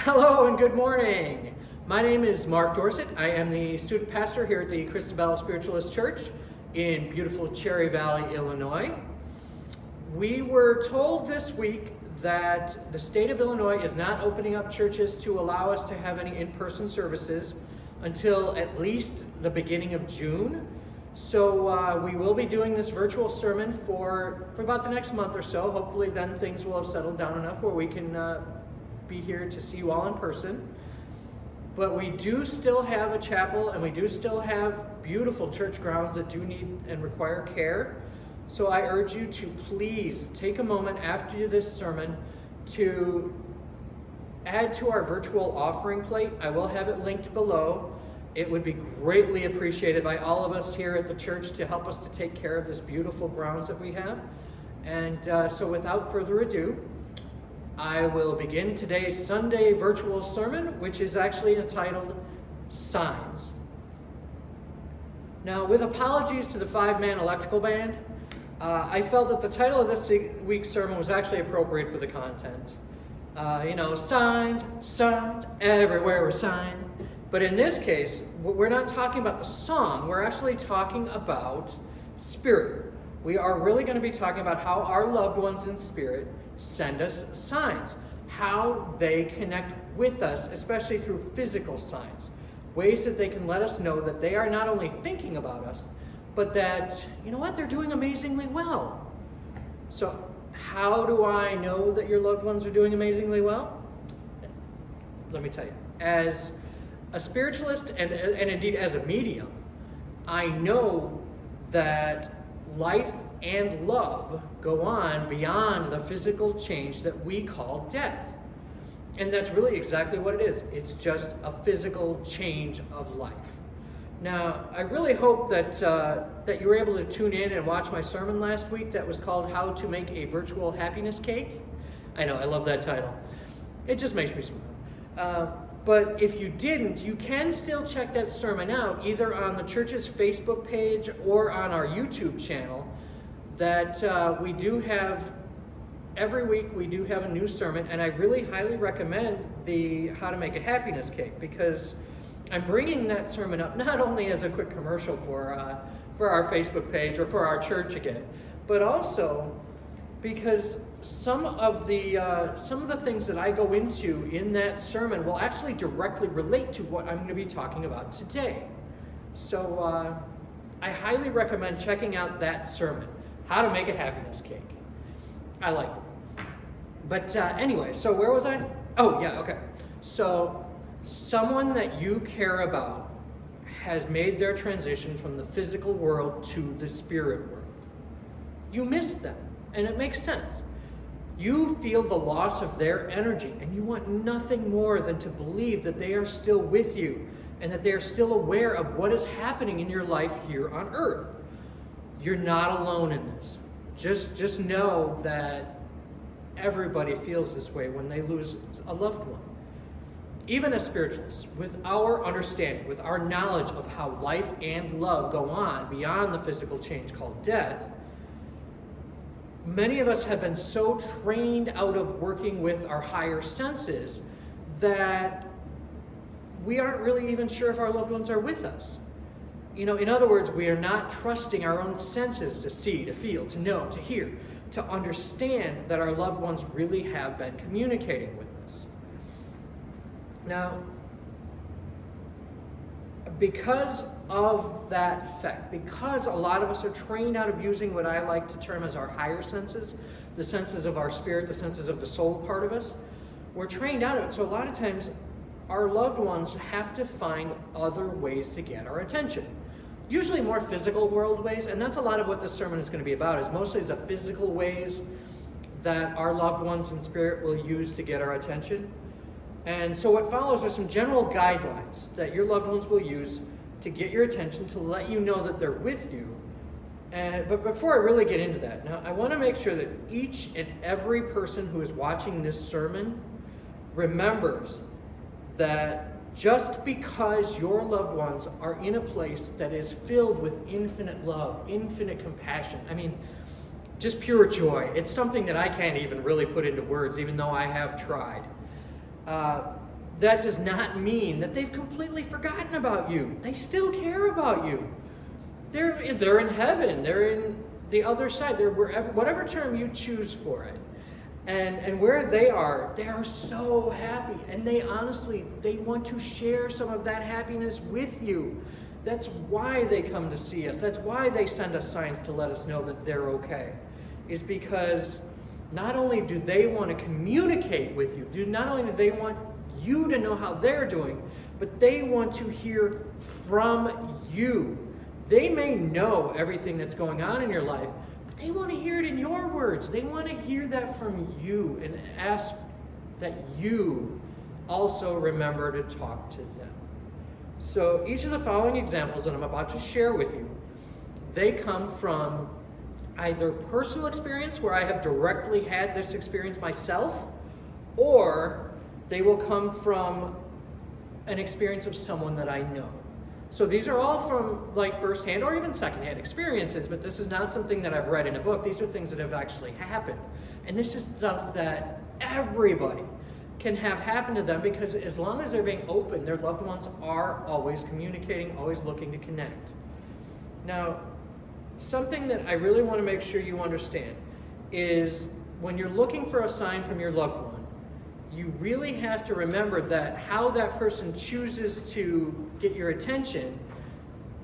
Hello and good morning. My name is Marc Dorsett. I am the student pastor here at the Christabelle Spiritualist Church in beautiful Cherry Valley, Illinois. We were told this week that the state of Illinois is not opening up churches to allow us to have any in-person services until at least the beginning of June. So we will be doing this virtual sermon for about the next month or so. Hopefully then things will have settled down enough where we can be here to see you all in person. But we do still have a chapel and we do still have beautiful church grounds that do need and require care. So I urge you to please take a moment after this sermon to add to our virtual offering plate. I will have it linked below. It would be greatly appreciated by all of us here at the church to help us to take care of this beautiful grounds that we have. And so without further ado, I will begin today's Sunday virtual sermon, which is actually entitled Signs. Now, with apologies to the five-man electrical band, I felt that the title of this week's sermon was actually appropriate for the content. Signs, everywhere a sign. But in this case, we're not talking about the song, we're actually talking about spirit. We are really going to be talking about how our loved ones in spirit send us signs, how they connect with us, especially through physical signs, ways that they can let us know that they are not only thinking about us, but that, they're doing amazingly well. So how do I know that your loved ones are doing amazingly well? Let me tell you. As a spiritualist and indeed as a medium, I know that life and love go on beyond the physical change that we call death. And that's really exactly what it is. It's just a physical change of life. Now, I really hope that you were able to tune in and watch my sermon last week that was called How to Make a Virtual Happiness Cake. I know, I love that title. It just makes me smile. But if you didn't, you can still check that sermon out either on the church's Facebook page or on our YouTube channel. That we do have, every week we do have a new sermon, and I really highly recommend the How to Make a Happiness Cake, because I'm bringing that sermon up not only as a quick commercial for our Facebook page or for our church again, but also because some of the things that I go into in that sermon will actually directly relate to what I'm going to be talking about today. So I highly recommend checking out that sermon, How to Make a Happiness Cake. I liked it. But anyway, so where was I? Oh, yeah, okay. So someone that you care about has made their transition from the physical world to the spirit world. You miss them, and it makes sense. You feel the loss of their energy, and you want nothing more than to believe that they are still with you and that they are still aware of what is happening in your life here on earth. You're not alone in this. Just know that everybody feels this way when they lose a loved one. Even as spiritualists, with our understanding, with our knowledge of how life and love go on beyond the physical change called death, many of us have been so trained out of working with our higher senses that we aren't really even sure if our loved ones are with us. In other words, we are not trusting our own senses to see, to feel, to know, to hear, to understand that our loved ones really have been communicating with us. Now, because of that fact, because a lot of us are trained out of using what I like to term as our higher senses, the senses of our spirit, the senses of the soul part of us, we're trained out of it. So a lot of times, our loved ones have to find other ways to get our attention. Usually more physical world ways, and that's a lot of what this sermon is going to be about, is mostly the physical ways that our loved ones in spirit will use to get our attention. And so what follows are some general guidelines that your loved ones will use to get your attention, to let you know that they're with you. But before I really get into that, now I want to make sure that each and every person who is watching this sermon remembers that just because your loved ones are in a place that is filled with infinite love, infinite compassion, just pure joy. It's something that I can't even really put into words, even though I have tried. that does not mean that they've completely forgotten about you. They still care about you. They're in heaven. They're in the other side. They're wherever, whatever term you choose for it. And where they are so happy. And they want to share some of that happiness with you. That's why they come to see us. That's why they send us signs to let us know that they're okay. Is because not only do they want to communicate with you, not only do they want you to know how they're doing, but they want to hear from you. They may know everything that's going on in your life, but they want to hear it in your words. They want to hear that from you and ask that you also remember to talk to them. So each of the following examples that I'm about to share with you, they come from either personal experience where I have directly had this experience myself, or they will come from an experience of someone that I know. So these are all from like firsthand or even secondhand experiences, but this is not something that I've read in a book. These are things that have actually happened. And this is stuff that everybody can have happen to them, because as long as they're being open, their loved ones are always communicating, always looking to connect. Now, something that I really want to make sure you understand is when you're looking for a sign from your loved one, you really have to remember that how that person chooses to get your attention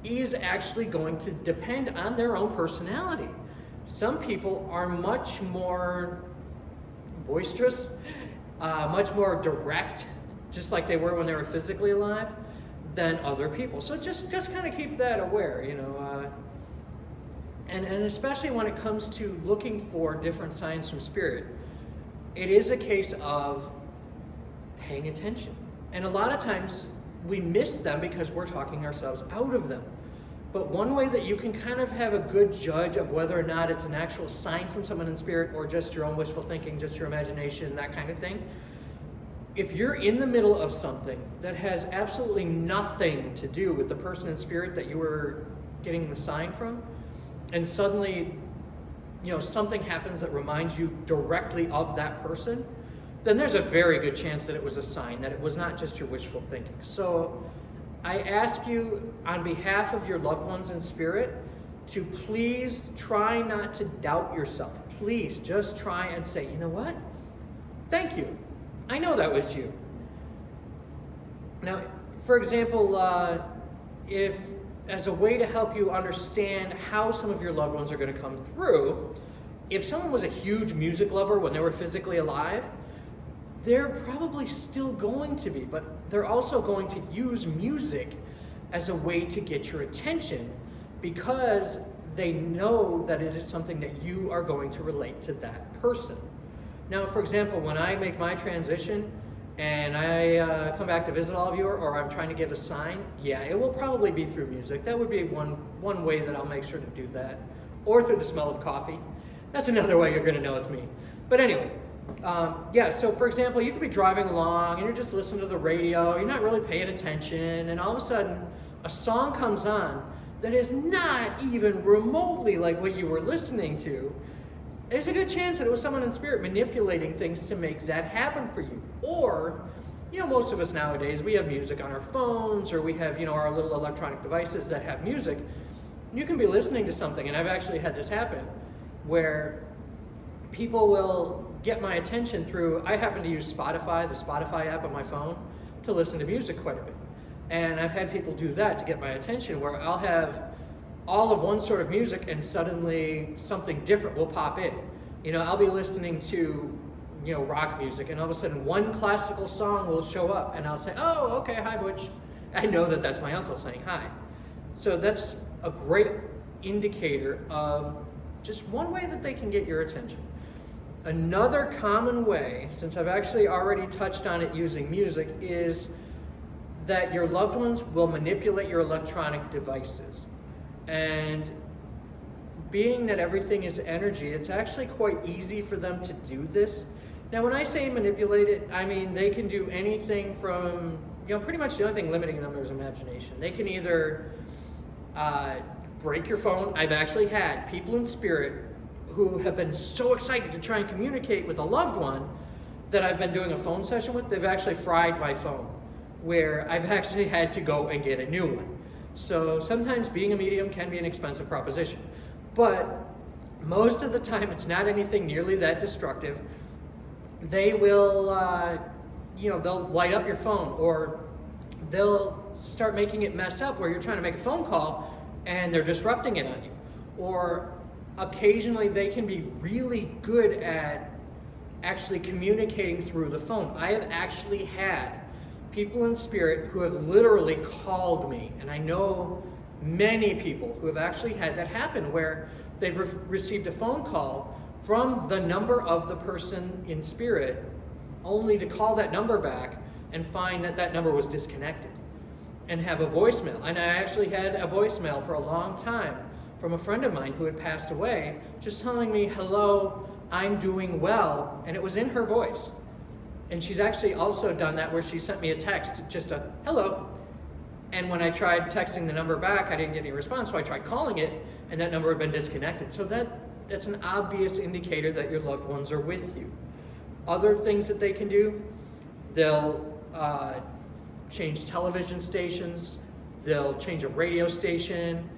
is actually going to depend on their own personality. Some people are much more boisterous, much more direct, just like they were when they were physically alive, than other people. So just kind of keep that aware, And especially when it comes to looking for different signs from spirit, it is a case of paying attention. And a lot of times we miss them because we're talking ourselves out of them. But one way that you can kind of have a good judge of whether or not it's an actual sign from someone in spirit or just your own wishful thinking, just your imagination, that kind of thing. If you're in the middle of something that has absolutely nothing to do with the person in spirit that you were getting the sign from, and suddenly, something happens that reminds you directly of that person, then there's a very good chance that it was a sign, that it was not just your wishful thinking. So I ask you, on behalf of your loved ones in spirit, to please try not to doubt yourself. Please just try and say, you know what? Thank you. I know that was you. Now, for example, if as a way to help you understand how some of your loved ones are going to come through, if someone was a huge music lover when they were physically alive, they're probably still going to be, but they're also going to use music as a way to get your attention because they know that it is something that you are going to relate to that person. Now, for example, when I make my transition and I come back to visit all of you, or I'm trying to give a sign, yeah, it will probably be through music. That would be one way that I'll make sure to do that. Or through the smell of coffee. That's another way you're going to know it's me. But anyway, so for example, you could be driving along and you're just listening to the radio, you're not really paying attention, and all of a sudden a song comes on that is not even remotely like what you were listening to. There's a good chance that it was someone in spirit manipulating things to make that happen for you. Or, most of us nowadays, we have music on our phones, or we have, our little electronic devices that have music. You can be listening to something, and I've actually had this happen, where people will get my attention through, I happen to use Spotify, the Spotify app on my phone, to listen to music quite a bit. And I've had people do that to get my attention, where I'll have all of one sort of music and suddenly something different will pop in. I'll be listening to, rock music, and all of a sudden one classical song will show up, and I'll say, oh, okay, hi, Butch. I know that that's my uncle saying hi. So that's a great indicator of just one way that they can get your attention. Another common way, since I've actually already touched on it using music, is that your loved ones will manipulate your electronic devices. And being that everything is energy, it's actually quite easy for them to do this. Now, when I say manipulate it, I mean they can do anything from, pretty much the only thing limiting them is imagination. They can either break your phone. I've actually had people in spirit who have been so excited to try and communicate with a loved one that I've been doing a phone session with, they've actually fried my phone, where I've actually had to go and get a new one. So sometimes being a medium can be an expensive proposition, but most of the time it's not anything nearly that destructive. They will, they'll light up your phone, or they'll start making it mess up where you're trying to make a phone call and they're disrupting it on you. Or occasionally they can be really good at actually communicating through the phone. I have actually had people in spirit who have literally called me, and I know many people who have actually had that happen, where they've received a phone call from the number of the person in spirit, only to call that number back and find that that number was disconnected and have a voicemail. And I actually had a voicemail for a long time from a friend of mine who had passed away, just telling me, hello, I'm doing well, and it was in her voice. And she's actually also done that where she sent me a text, just a hello. And when I tried texting the number back, I didn't get any response, so I tried calling it, and that number had been disconnected. So that's an obvious indicator that your loved ones are with you. Other things that they can do, they'll change television stations, they'll change a radio station,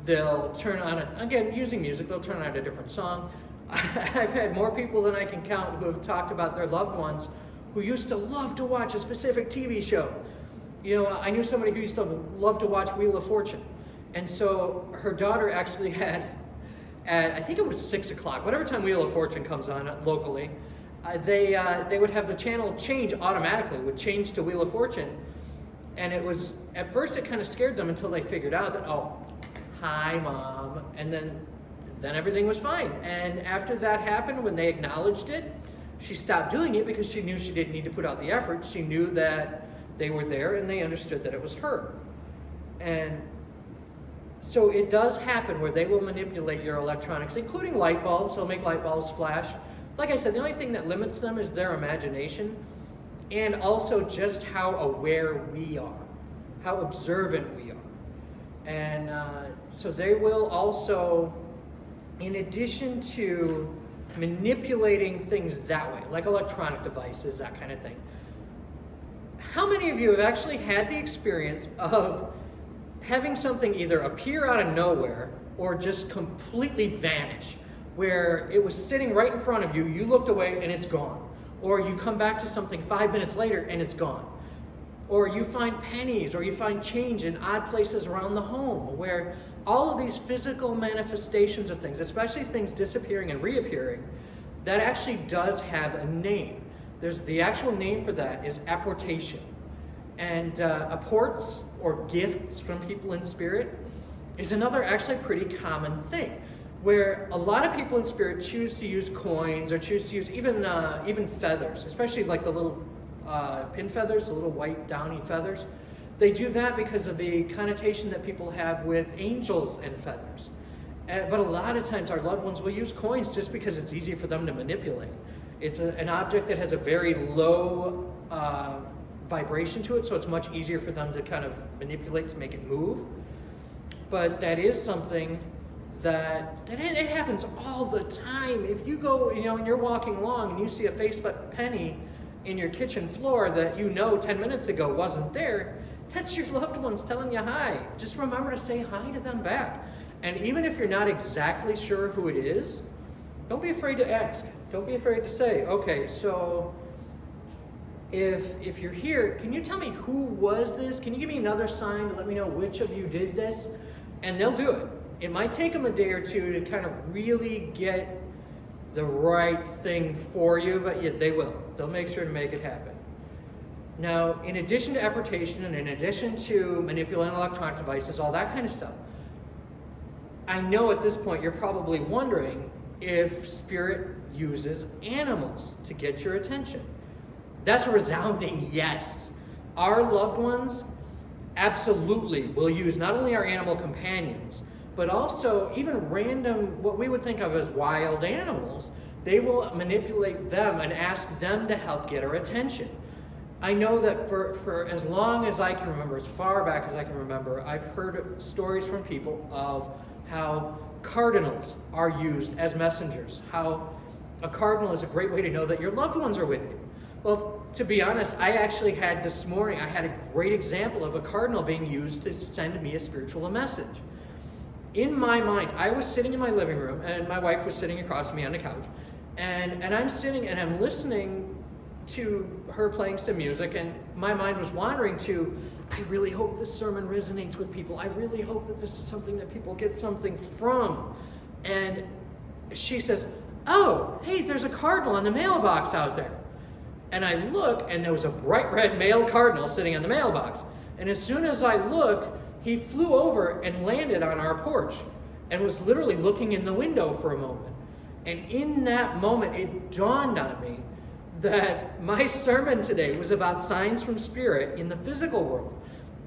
they'll turn on, again, using music, they'll turn on a different song. I've had more people than I can count who have talked about their loved ones who used to love to watch a specific TV show. I knew somebody who used to love to watch Wheel of Fortune. And so her daughter actually had, I think it was 6 o'clock, whatever time Wheel of Fortune comes on locally, they would have the channel change automatically, would change to Wheel of Fortune. And it was, at first it kind of scared them until they figured out that, oh, hi Mom, and then everything was fine. And after that happened, when they acknowledged it, she stopped doing it because she knew she didn't need to put out the effort. She knew that they were there and they understood that it was her. And so it does happen where they will manipulate your electronics, including light bulbs. They'll make light bulbs flash. Like I said, the only thing that limits them is their imagination, and also just how aware we are, how observant we are. And so they will also, in addition to manipulating things that way, like electronic devices, that kind of thing. How many of you have actually had the experience of having something either appear out of nowhere or just completely vanish, where it was sitting right in front of you, you looked away and it's gone? Or you come back to something 5 minutes later and it's gone? Or you find pennies or you find change in odd places around the home, where all of these physical manifestations of things, especially things disappearing and reappearing, that actually does have a name. There's the actual name for that is apportation. And apports, or gifts from people in spirit, is another actually pretty common thing, where a lot of people in spirit choose to use coins or choose to use even feathers, especially like the little pin feathers, the little white downy feathers. They do that because of the connotation that people have with angels and feathers. But a lot of times our loved ones will use coins just because it's easy for them to manipulate. It's an object that has a very low vibration to it, so it's much easier for them to kind of manipulate to make it move. But that is something that it happens all the time. If you go, and you're walking along and you see a Facebook penny in your kitchen floor that 10 minutes ago wasn't there, that's your loved ones telling you hi. Just remember to say hi to them back. And even if you're not exactly sure who it is, don't be afraid to ask. Don't be afraid to say, okay, so if you're here, can you tell me who was this? Can you give me another sign to let me know which of you did this? And they'll do it. It might take them a day or two to kind of really get the right thing for you, but yeah, they will. They'll make sure to make it happen. Now, in addition to apportation and in addition to manipulating electronic devices, all that kind of stuff, I know at this point you're probably wondering if spirit uses animals to get your attention. That's a resounding yes. Our loved ones absolutely will use not only our animal companions, but also even random, what we would think of as wild animals. They will manipulate them and ask them to help get our attention. I know that for as long as I can remember, as far back as I can remember, I've heard stories from people of how cardinals are used as messengers, how a cardinal is a great way to know that your loved ones are with you. Well, to be honest, I actually had this morning, I had a great example of a cardinal being used to send me a spiritual message. In my mind, I was sitting in my living room, and my wife was sitting across from me on the couch, and I'm sitting and I'm listening to her playing some music, and my mind was wandering to, I really hope this sermon resonates with people. I really hope that this is something that people get something from. And she says, oh, hey, there's a cardinal in the mailbox out there. And I look, and there was a bright red male cardinal sitting on the mailbox. And as soon as I looked, he flew over and landed on our porch and was literally looking in the window for a moment. And in that moment, it dawned on me that my sermon today was about signs from Spirit in the physical world.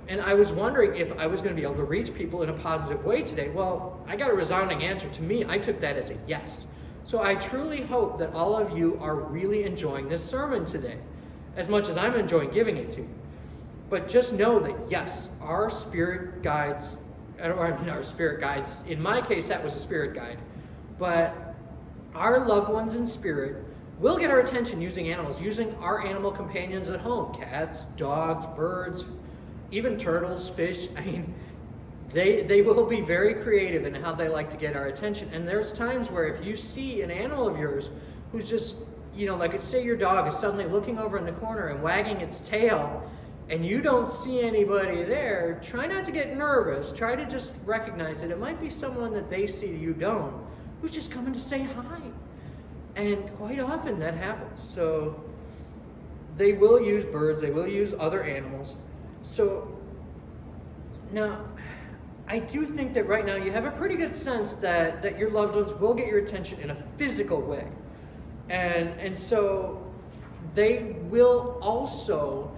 And I was wondering if I was going to be able to reach people in a positive way today. Well, I got a resounding answer. To me, I took that as a yes. So I truly hope that all of you are really enjoying this sermon today, as much as I'm enjoying giving it to you. But just know that yes, our spirit guides, our spirit guides, in my case that was a spirit guide, but our loved ones in spirit will get our attention using animals, using our animal companions at home, cats, dogs, birds, even turtles, fish. I mean, they will be very creative in how they like to get our attention. And there's times where if you see an animal of yours who's just, like say your dog is suddenly looking over in the corner and wagging its tail, and you don't see anybody there, try not to get nervous. Try to just recognize that it might be someone that they see you don't, who's just coming to say hi. And quite often that happens. So they will use birds, they will use other animals. So now, I do think that right now you have a pretty good sense that your loved ones will get your attention in a physical way. And so they will also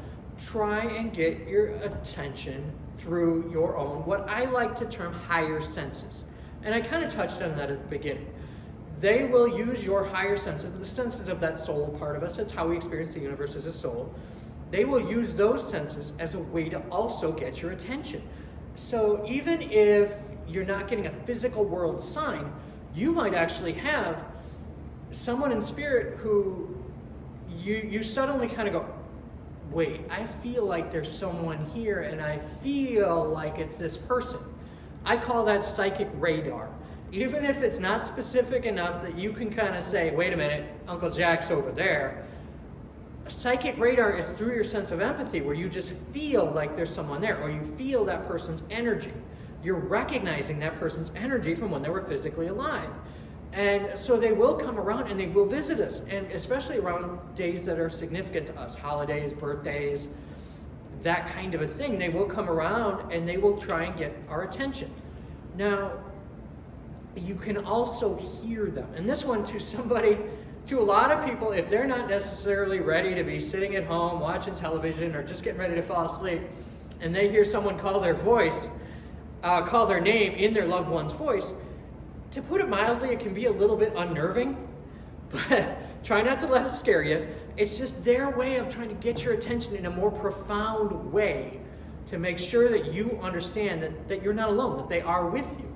try and get your attention through your own, what I like to term higher senses. And I kind of touched on that at the beginning. They will use your higher senses, the senses of that soul part of us. That's how we experience the universe as a soul. They will use those senses as a way to also get your attention. So even if you're not getting a physical world sign, you might actually have someone in spirit who you suddenly kind of go, wait, I feel like there's someone here and I feel like it's this person. I call that psychic radar. Even if it's not specific enough that you can kind of say, wait a minute, Uncle Jack's over there. Psychic radar is through your sense of empathy, where you just feel like there's someone there, or you feel that person's energy. You're recognizing that person's energy from when they were physically alive. And so they will come around and they will visit us, and especially around days that are significant to us, holidays, birthdays, that kind of a thing. They will come around and they will try and get our attention. Now, you can also hear them. And this one to a lot of people, if they're not necessarily ready to be sitting at home watching television or just getting ready to fall asleep, and they hear someone call their name in their loved one's voice, to put it mildly, it can be a little bit unnerving, but try not to let it scare you. It's just their way of trying to get your attention in a more profound way to make sure that you understand that you're not alone, that they are with you.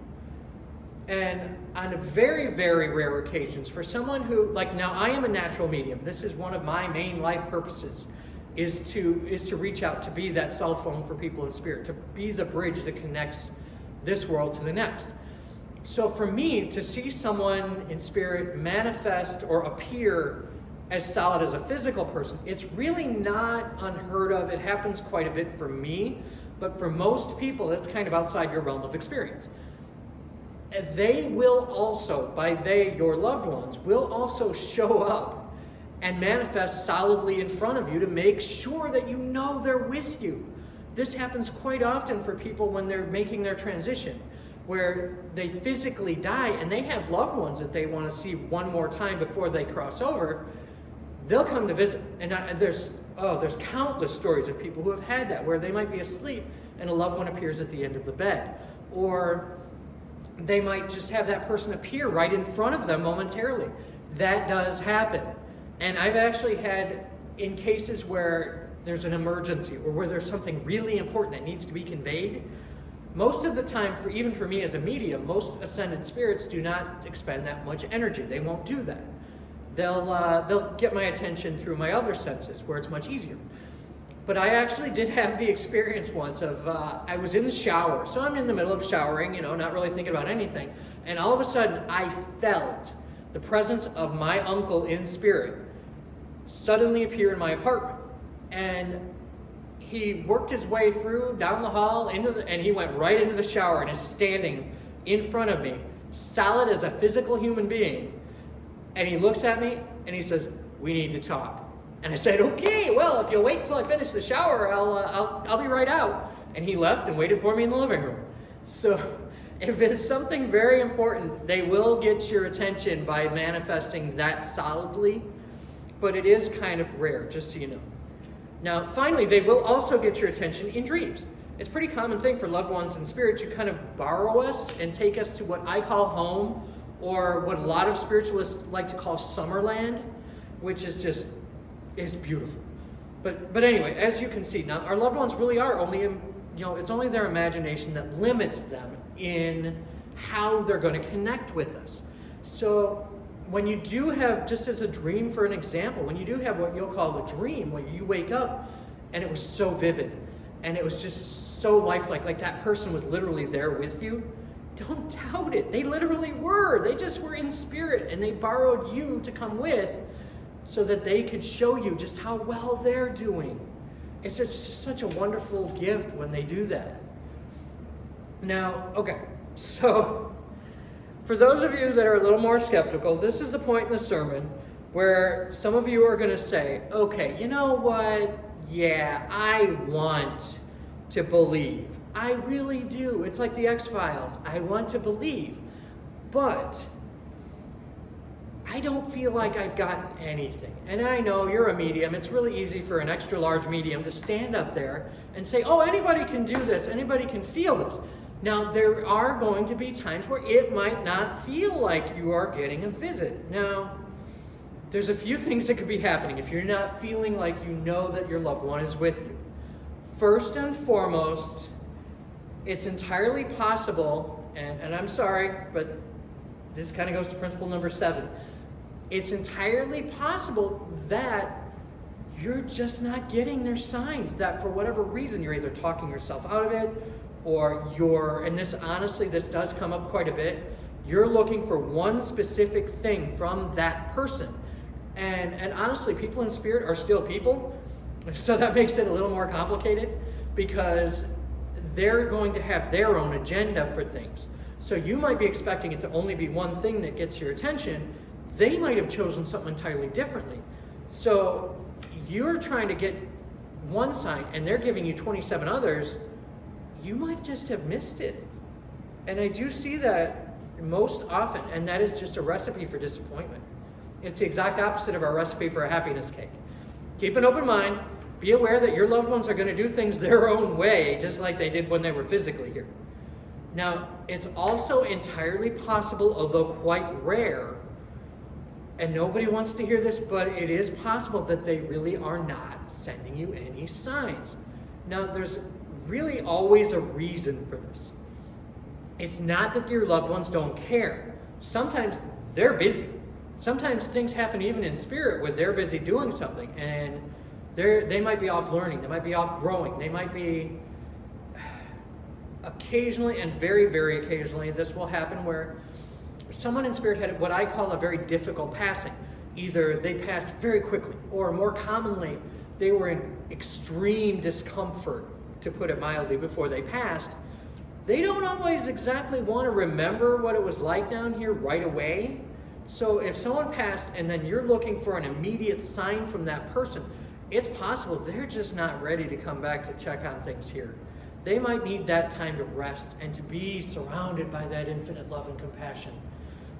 And on very, very rare occasions, for someone who, now I am a natural medium. This is one of my main life purposes, is to reach out, to be that cell phone for people in spirit, to be the bridge that connects this world to the next. So for me, to see someone in spirit manifest or appear as solid as a physical person, it's really not unheard of. It happens quite a bit for me, but for most people, it's kind of outside your realm of experience. They will also, your loved ones, will also show up and manifest solidly in front of you to make sure that you know they're with you. This happens quite often for people when they're making their transition, where they physically die and they have loved ones that they want to see one more time before they cross over. They'll come to visit, and there's countless stories of people who have had that, where they might be asleep and a loved one appears at the end of the bed, or they might just have that person appear right in front of them momentarily. That does happen. And I've actually had, in cases where there's an emergency or where there's something really important that needs to be conveyed, most of the time, even for me as a medium, most ascended spirits do not expend that much energy. They won't do that. they'll get my attention through my other senses, where it's much easier. But I actually did have the experience once of, I was in the shower. So I'm in the middle of showering, not really thinking about anything. And all of a sudden, I felt the presence of my uncle in spirit suddenly appear in my apartment. And he worked his way through, down the hall, and he went right into the shower and is standing in front of me, solid as a physical human being. And he looks at me and he says, "We need to talk." And I said, "Okay, well, if you'll wait until I finish the shower, I'll be right out." And he left and waited for me in the living room. So if it's something very important, they will get your attention by manifesting that solidly, but it is kind of rare, just so you know. Now, finally, they will also get your attention in dreams. It's a pretty common thing for loved ones in spirit to kind of borrow us and take us to what I call home, or what a lot of spiritualists like to call Summerland, which is beautiful. But anyway, as you can see, now our loved ones really are only, it's only their imagination that limits them in how they're going to connect with us. So when you do have, just as a dream for an example, when you do have what you'll call a dream, where you wake up and it was so vivid and it was just so lifelike, like that person was literally there with you, don't doubt it. They literally were. They just were in spirit, and they borrowed you to come with so that they could show you just how well they're doing. It's just such a wonderful gift when they do that. Now, okay, so for those of you that are a little more skeptical, this is the point in the sermon where some of you are going to say, "Okay, you know what? Yeah, I want to believe. I really do. It's like the X-Files. I want to believe, but I don't feel like I've gotten anything." And I know you're a medium. It's really easy for an extra large medium to stand up there and say, "Oh, anybody can do this. Anybody can feel this." Now, there are going to be times where it might not feel like you are getting a visit. Now, there's a few things that could be happening if you're not feeling like you know that your loved one is with you. First and foremost, it's entirely possible, and I'm sorry, but this kind of goes to principle number 7. It's entirely possible that you're just not getting their signs, that for whatever reason you're either talking yourself out of it, or and this does come up quite a bit, you're looking for one specific thing from that person. And honestly, people in spirit are still people, so that makes it a little more complicated, because they're going to have their own agenda for things. So you might be expecting it to only be one thing that gets your attention. They might have chosen something entirely differently. So you're trying to get one sign and they're giving you 27 others. You might just have missed it. And I do see that most often, and that is just a recipe for disappointment. It's the exact opposite of our recipe for a happiness cake. Keep an open mind. Be aware that your loved ones are going to do things their own way, just like they did when they were physically here. Now, it's also entirely possible, although quite rare, and nobody wants to hear this, but it is possible that they really are not sending you any signs. Now, there's really always a reason for this. It's not that your loved ones don't care. Sometimes they're busy. Sometimes things happen even in spirit where they're busy doing something, and they might be off learning, they might be off growing, they might be occasionally, and very, very occasionally, this will happen where someone in spirit had what I call a very difficult passing. Either they passed very quickly, or more commonly, they were in extreme discomfort, to put it mildly, before they passed. They don't always exactly want to remember what it was like down here right away. So if someone passed and then you're looking for an immediate sign from that person, it's possible they're just not ready to come back to check on things here. They might need that time to rest and to be surrounded by that infinite love and compassion.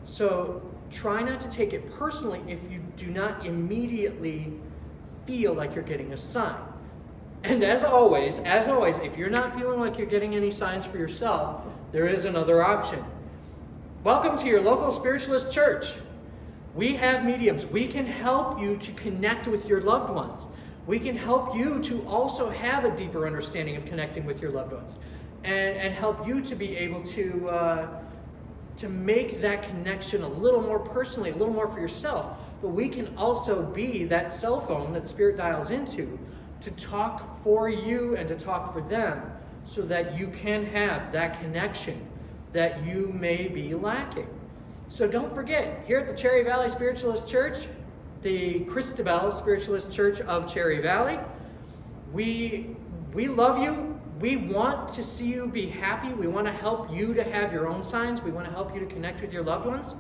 So try not to take it personally if you do not immediately feel like you're getting a sign. And as always, if you're not feeling like you're getting any signs for yourself, there is another option. Welcome to your local spiritualist church. We have mediums. We can help you to connect with your loved ones. We can help you to also have a deeper understanding of connecting with your loved ones, and help you to be able to make that connection a little more personally, a little more for yourself. but we can also be that cell phone that Spirit dials into to talk for you and to talk for them so that you can have that connection that you may be lacking. So don't forget, here at the Cherry Valley Spiritualist Church, the Christabelle Spiritualist Church of Cherry Valley, we love you. We want to see you be happy. We want to help you to have your own signs. We want to help you to connect with your loved ones.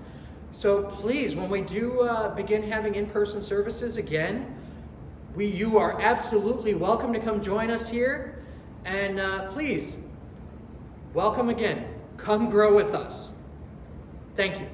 So please, when we do begin having in-person services again, you are absolutely welcome to come join us here. And please, welcome again. Come grow with us. Thank you.